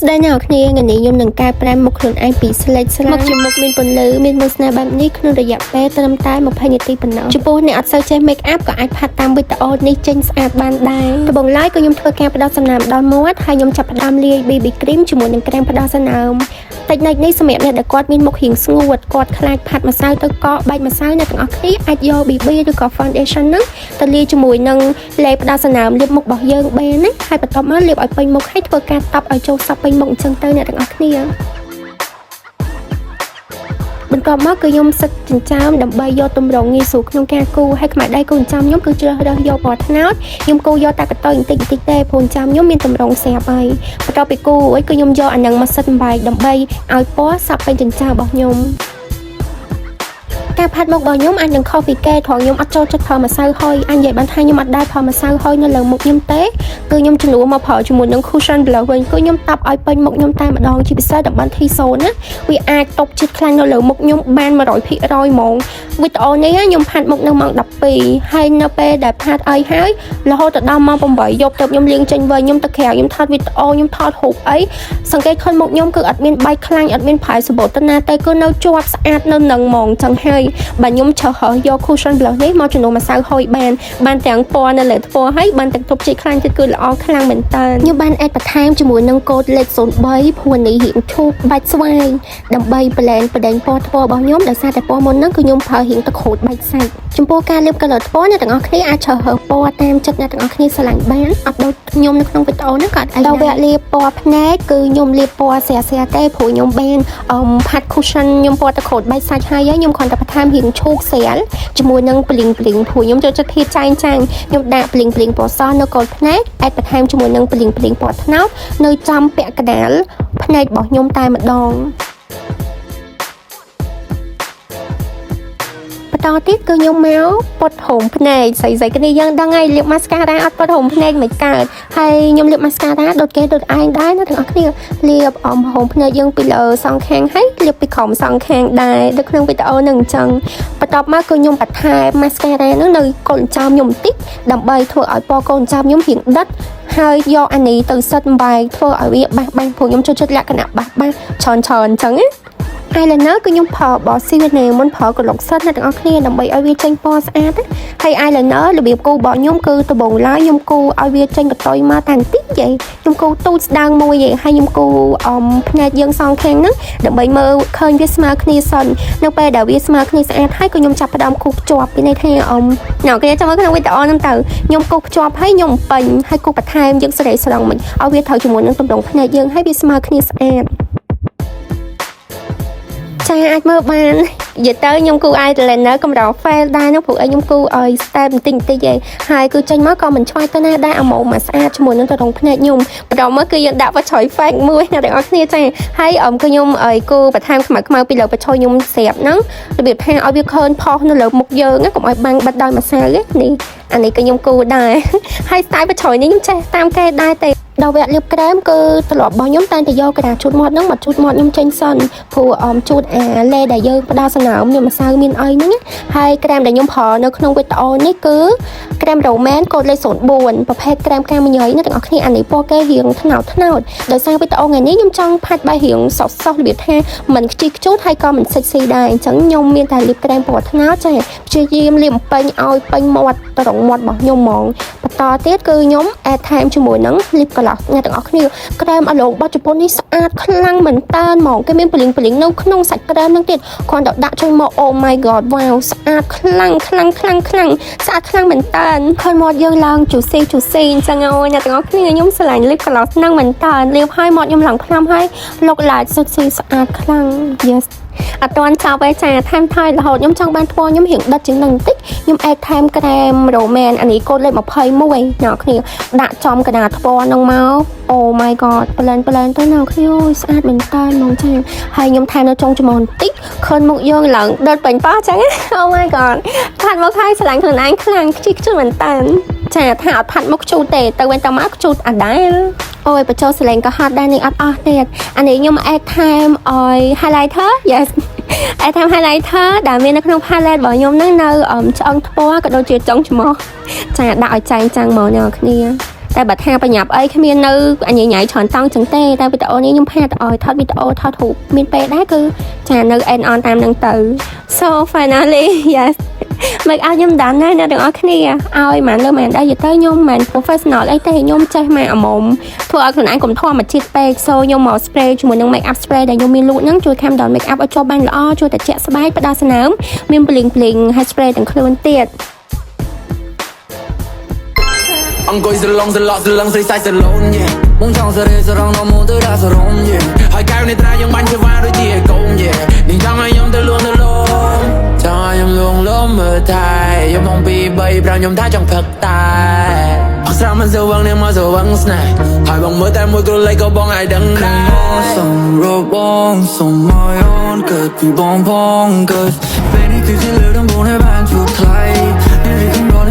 ស្ដីអ្នកគ្នាថ្ងៃនេះខ្ញុំនឹងកែប្រែមុខខ្លួនឯងពីស្លេកស្លាមកជាមុខមានពន្លឺមានមូសស្នេហ៍បែបនេះក្នុងរយៈពេលត្រឹមតែ20នាទីប៉ុណ្ណោះចំពោះអ្នកអត់សូវចេះ make up ក៏អាចផាត់តាមវីដេអូនេះចេញស្អាតបានដែរដំបូងឡើយក៏ខ្ញុំធ្វើការផ្ដោតសំណើមដល់មាត់ហើយខ្ញុំចាប់ផ្ដើមលាយ BB cream ជាមួយនឹងក្រែមផ្ដោតសំណើមតិចៗនេះសម្រាប់អ្នកដែលគាត់មានមុខរាងស្ងួតគាត់ខ្លាចផាត់ម្សៅទៅកកបែកម្សៅអ្នកទាំងអស់គ្នាអាចយក BB ឬក៏ foundation ហ្នឹងទៅលាយជាមួយនឹងលេបផ្ដោតសំណើមលាបមុខរបស់យើងបានណាហើយបន្ទាប់មកលាបឲ្យពេញមុខហើយធ្វើការតាប់ឲ្យចូលសពពេញមុខអញ្ចឹងទៅអ្នកទាំងអស់គ្នាបន្ទាប់មកគឺខ្ញុំសិតចិញ្ចើមដើម្បីយកទម្រង់ងាយស្រួលក្នុងការគូហើយខ្មៅដៃគូចិញ្ចើមខ្ញុំគឺជ្រើសរើសយកពណ៌ត្នោតខ្ញុំគូយកតែកតុយបន្តិចទេព្រោះចិញ្ចើមខ្ញុំមានទម្រង់ស្រាប់ហើយបន្ទាប់ពីគូរួចគឺខ្ញុំយកអានឹងមកសិតបែកដើម្បីឲ្យពណ៌សពពេញចិញ្ចើមរបស់ខ្ញុំការផាត់មុខរបស់ខ្ញុំអាចនឹងខុសពីគេព្រោះខ្ញុំអត់ចូលចិត្តប្រើម្សៅហុយអញនិយាយបានថាខ្ញុំអត់ដែរប្រើម្សៅហុយនៅលើមុខខ្ញុំទេគឺខ្ញុំជំនួសមកប្រើជាមួយនឹង cushion blur វិញគឺខ្ញុំតាប់ឲ្យពេញមុខខ្ញុំតែម្ដងជាពិសេសតំបន់ T-zone ណាវាអាចតប់ជាតិខ្លាញ់នៅលើមុខខ្ញុំបាន 100% ហ្មងវីដេអូនេះខ្ញុំផាត់មុខនៅម៉ោង12ហើយនៅពេលដែលផាត់ឲ្យហើយរហូតដល់ម៉ោង8យប់ទៅខ្ញុំលាងចេញវិញខ្ញុំទៅក្រៅខ្ញុំថតវីដេអូខ្ញុំថតរូបអីសង្កេតឃើញមុខខ្ញុំគឺអត់មានបែកខ្លាញ់អត់មានប្រៃសបូតណាទេគឺនៅជាប់ស្អាតនៅនឹងហ្មងចឹងហើយបើខ្ញុំជ្រើសរើសយក cushion blur នេះមកជំនួសម្សៅហុយបានទាំងពណ៌នៅលើថ្មហើយបានទាំងទប់ជាតិខ្លាញ់ទៀតគឺល្អខ្លាំងមែនតើខ្ញុំបានអេតបន្ថែមជាមួយនឹងកូដលេខ03ព្រោះនេះរៀងធូបបាច់ស្វាយដើម្បីប្លែនបដិញពណ៌ថ្មរបស់ខ្ញុំដោយសារតែពណ៌មុនហ្នឹងគឺខ្ញុំប្រើរៀងទឹកក្រូចបាច់សាច់ចំពោះការលាប color ថ្មអ្នកទាំងអស់គ្នាអាចជ្រើសរើសពណ៌តាមចិត្តអ្នកទាំងអស់គ្នាស្រឡាញ់បានអត់ដូចខ្ញុំនៅក្នុងវីដេអូហ្នឹងក៏អត់អីដែរដល់វគ្គលាបពណ៌ភ្នែកគឺខ្ញុំលាបពណ៌ស្រាលៗទេព្រោះខ្ញុំបានផាត់ cushion ខ្ញុំពណ៌ទឹកក្រូចបាច់សាច់ហើយខ្ញុំគ្រាន់តែបន្ថែមរៀងឈូកស្រាលជាមួយនឹងព្លីងព្រោះខ្ញុំចូលចិត្តភាពចាញ់ខ្ញុំដាក់ព្លីងពណ៌សនៅកូនភ្នែកអាចបន្ថែមជាមួយនឹងព្លីងពណ៌ត្នោតនៅចំពាក់កណ្ដាលភ្នែករបស់ខ្ញុំតែម្ដងតទៀតគឺខ្ញុំមកពត់ហូមភ្នែកស្អីគ្នាយើងដឹងហើយលាប mascara អត់ពត់ហូមភ្នែកមិនកើតហើយខ្ញុំលាប mascara ដូចគេដូចឯងដែរណាទាំងអស់គ្នាលាបហូមភ្នែកយើងពីលើសងខាងហើយលាបពីក្រោមសងខាងដែរនៅក្នុងវីដេអូហ្នឹងអញ្ចឹងបន្ទាប់មកគឺខ្ញុំបន្ថែម mascara ហ្នឹងនៅកូនចោមខ្ញុំបន្តិចដើម្បីធ្វើឲ្យពណ៌កូនចោមខ្ញុំរៀងដិតហើយយកអានេះទៅសិតបែកធ្វើឲ្យវាបាសព្រោះខ្ញុំចូលចិត្តលក្ខណៈបាសច្រើនអញ្ចឹងណាeyeliner គឺខ្ញុំប្រើរបស់ Sivane មុនប្រើកន្លុកសិនអ្នកទាំងអស់គ្នាដើម្បីឲ្យវាចេញពណ៌ស្អាតហើយ eyeliner របៀបគូរបស់ខ្ញុំគឺដំបូងឡើយខ្ញុំគូឲ្យវាចេញកតុយមកតែបន្តិចទេខ្ញុំគូទូចស្ដើងមួយឯងហើយខ្ញុំគូភ្នែកយើងសងខាងហ្នឹងដើម្បីមើលឃើញវាស្មើគ្នាសិននៅពេលដែលវាស្មើគ្នាស្អាតហើយក៏ខ្ញុំចាប់ផ្ដើមគូភ្ជាប់ពីន័យថាអ្នកគ្នាចាំមើលក្នុងវីដេអូហ្នឹងទៅខ្ញុំគូភ្ជាប់ហើយខ្ញុំពេញហើយគូបន្ថែមយើងស្រង់មិនឲ្យវាត្រូវជាមួយនឹងទម្រង់ភ្នែកយើងហើយវាស្មើគ្នាស្អាតចាអាចមើលបាននិយាយទៅខ្ញុំគូ eyeliner កម្រ fail ដែរនោះព្រោះខ្ញុំគូឲ្យ step បន្តិចឯងហើយគឺចេញមកក៏មិនឆ្លើយទៅណាដែរអាម៉ូមកស្អាតជាមួយនឹងទម្រង់ភ្នែកខ្ញុំបន្តមកគឺយើងដាក់បច្ឆុយ fake មួយអ្នកទាំងអស់គ្នាចាហើយគឺខ្ញុំគូបន្ថែមខ្មៅពីលើបច្ឆុយខ្ញុំស្រាប់ហ្នឹងរបៀបថាឲ្យវាឃើញផុសនៅលើមុខយើងកុំឲ្យបាំងបិទដោយម្សៅនេះអានេះក៏ខ្ញុំគូដែរហើយ style បច្ឆុយនេះខ្ញុំចេះតាមគេដែរទេដល់វគ្គលាបក្រែមគឺទម្លាប់របស់ខ្ញុំតែងតែយកក្រាជូតមាត់ហ្នឹងមកជូតមាត់ខ្ញុំចេញសិនព្រោះជូតអាលេដែលយើងផ្ដល់សំណើមមានម្សៅមានអីហ្នឹងហើយក្រែមដែលខ្ញុំប្រើនៅក្នុងវីដេអូនេះគឺក្រែម Roman កូដលេខ04ប្រភេទក្រែមកាមញ៉ៃណាទាំងអស់គ្នាអានេះពណ៌គេរៀងថ្នោតដោយសារវីដេអូថ្ងៃនេះខ្ញុំចង់ផាត់បែបរៀងសសរបៀបថាមិនខ្ជិះខ្ជូតហើយក៏មិនសិចស៊ីដែរអញ្ចឹងខ្ញុំមានតែលាបក្រែមពណ៌ថ្នោតចាព្យាយាមលាបពេញឲ្យពេញមាត់ត្រង់មាត់របស់ខ្ញុំហ្មងបន្តទៀតគឺខ្ញុំអេតថែមជាមួយនឹង lip gloss អ្នកទាំងអស់គ្នាក្រែមអាឡូរបស់ជប៉ុននេះស្អាតខ្លាំងមែនតើហ្មងគេមានព្លីងនៅក្នុងសាច់ក្រែមហ្នឹងទៀតគ្រាន់តែដាក់ចូលមក oh my god wow ស្អាតខ្លាំងស្អាតខ្លាំងមែនតើឃើញមាត់យើងឡើង juicy អញ្ចឹងអូអ្នកទាំងអស់គ្នាខ្ញុំស្រឡាញ់ lip gloss ហ្នឹងមែនតើលាបឲ្យមាត់ខ្ញុំឡើងខ្លាំងហើយ look like sexy ស្អាតខ្លាំង yes អត់ទាន់ចប់ទេចាថែមថយរហូតខ្ញុំចង់បានពណ៌ខ្ញុំរៀងដិតជាងនឹងបន្តិចខ្ញុំអាចថែមក្រែម Roman អានេះកូដលេខ21អ្នកគ្នាដាក់ចំកណ្ដាលថ្មនឹងមក oh my god ប្លែនទៅអ្នកគ្នាអូយស្អាតមែនតើហ្មងចាហើយខ្ញុំថែមនៅចុងច្រមុះបន្តិចឃើញមុខយើងឡើងដិតពេញប៉ោះចឹង oh my god ផាត់មកហើយស្រឡាញ់ខ្លួនឯងខ្លាំងខ្ជិះខ្ជូតមែនតើចាថាអត់ផាត់មុខខ្ជូតទេទៅវិញទៅមកខ្ជូតអាដែលអូយបញ្ចូលសលេងក៏ហត់ដែរនេះអត់អស់ទៀតអានេះខ្ញុំអាចថែមឲ្យ highlighter yes អាចថែម highlighter ដែលមាននៅក្នុង palette របស់ខ្ញុំហ្នឹងនៅឆ្អឹងថ្មក៏ដូចជាចុងច្រមុះចាដាក់ឲ្យចែងចាំងមកអ្នកគ្នា តែបើថាបញ្ញាប់អីគ្មាននៅអញញ៉ៃច្រើនតង់ចឹងទេតែវីដេអូនេះខ្ញុំផាតឲ្យថតវីដេអូថតរូបមានពេលដែរគឺចានៅ end on តាមហ្នឹងទៅ so finally yes មកឲ្យខ្ញុំដានណាអ្នកទាំងអស់គ្នាឲ្យមិនលើមិនដែរនិយាយទៅខ្ញុំមិន professional អីទេខ្ញុំចេះមកអាមុំធ្វើឲ្យខ្លួនឯងកុំធម្មជាតិពេក so ខ្ញុំមក spray ជាមួយនឹង make up spray ដែលខ្ញុំមានលក់ហ្នឹងជួយ calm down make up ឲ្យជាប់បានល្អជួយតែជាក់ស្បែកផ្ដល់ស្នាមមាន bling bling ហើយ spray ទាំងខ្លួនទៀត អង្គុយសឡងសឡកសឡងស្រីសាច់សឡូនយេមកចង់សរេសរងនៅមកទៅដាក់សរងយេហើយកែវនេះត្រាយើងបាញ់ជាវ៉ាដូចជាកូនយេនេះចង់ឲ្យខ្ញុំទៅលួងទៅលំចង់ឲ្យខ្ញុំលួងលំមើលថែយកមកពី3 5ខ្ញុំថាចង់ផឹកតែអស់ស្រាមមិនសវឹងនេះមកសវឹងស្នេហ៍ហើយបងមើលតែមួយគ្រូលេខក៏បងឲ្យដឹងដែរសំរបងសុំមកអូនកើតពីបងផងកើតពេលនេះគឺជាលើដំបូងនៃបានជួបថ្លៃនេះរីករាយ